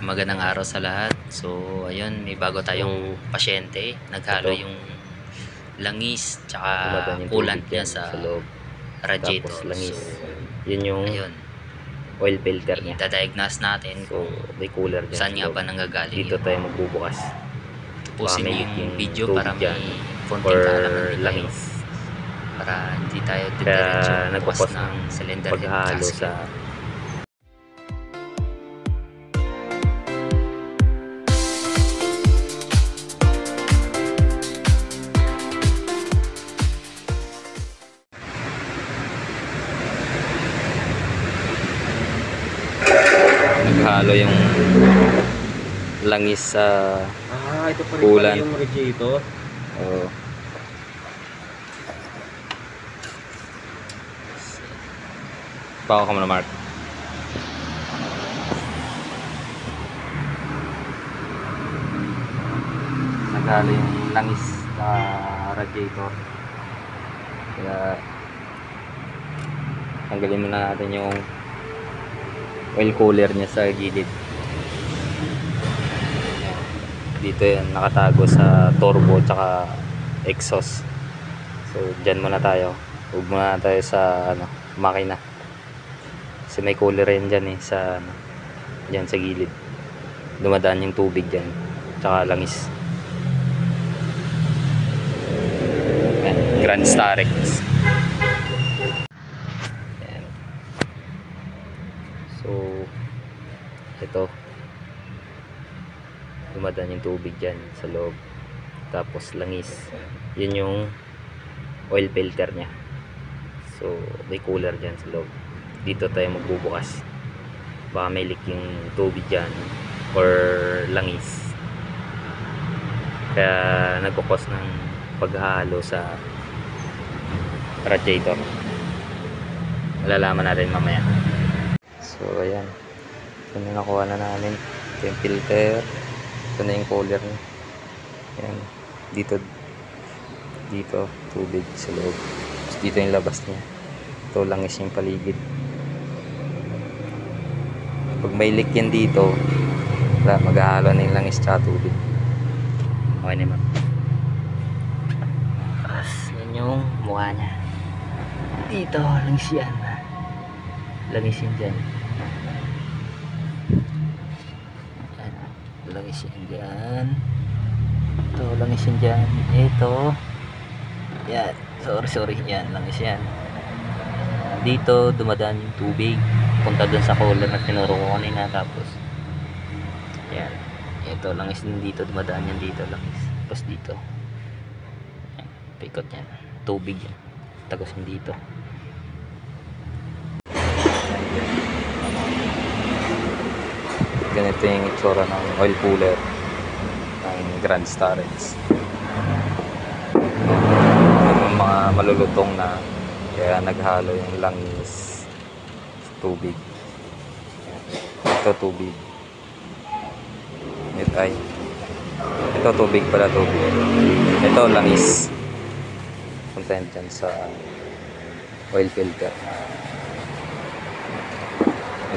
magandang araw sa lahat. So, ayun, may bago tayong pasyente. Naghalo ito, yung langis tsaka yung coolant niya tubig sa loob. radiator. Tapos langis. So, yun yung ayun, oil filter niya. i-diagnose natin So, kung may cooler dyan saan sa nga loob. ba nanggagaling Dito yun. tayo magbubukas. Tapusin may yung leaking video tubig para dyan. may konting Or kaalaman din kayo. langis. Para hindi tayo Kaya diretso bukas nagpapos ng cylinder head paghahalo gasket. sa naghalo yung langis sa ito pa rin coolant. yung radiator. Oh. Baka ka muna, Mark. Naghalo yung langis sa radiator. Kaya tanggalin muna natin yung oil cooler niya sa gilid. Dito yan nakatago sa turbo tsaka exhaust. So dyan muna tayo. Huwag muna tayo sa makina. Kasi may cooler rin dyan sa dyan sa gilid. Dumadaan yung tubig dyan tsaka langis. Yan, Grand Starex. Yan. So ito, dumadaan yung tubig dyan sa loob, tapos langis. Yun yung oil filter nya. So may cooler dyan sa loob. Dito tayo magbubukas. Baka may leak yung tubig dyan or langis. Kaya nagkukos ng paghahalo sa radiator. Malalaman natin mamaya. So ayan, ito na nakuha na namin. Ito yung filter, ito na yung cooler niya. Ayan, dito tubig sa loob. Tapos dito yung labas niya. Ito langis yung paligid. Pag may leak yan dito, maghahalo na yung langis tsaka tubig. Okay naman. Tapos yan yung mukha niya. Dito langis yan. Langis yan dyan. Langis yan dyan. Ito langis yan dyan. Ito yan, sorry yan, langis yan. Dito dumadaan yung tubig punta dun sa cooler na tinuro ko kanina. Tapos yan, ito langis din dito, dumadaan yan dito langis. Tapos dito yan, pikot yan, tubig yan, tagos yan dito. Ganito yung itsura ng oil cooler ng Grand Starex. Yung mga malulutong na, kaya naghalo yung langis sa tubig. Ito tubig. Ito tubig pala, tubig. Ito langis. Punta yan dyan sa oil filter.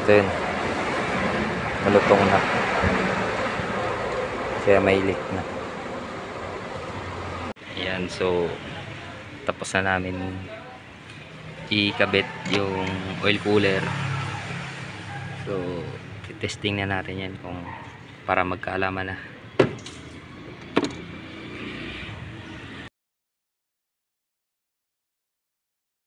Ito yun, malutong na, kaya may leak na. Ayan, so tapos na namin ikabit yung oil cooler. So testing na natin yan kung para magkaalaman na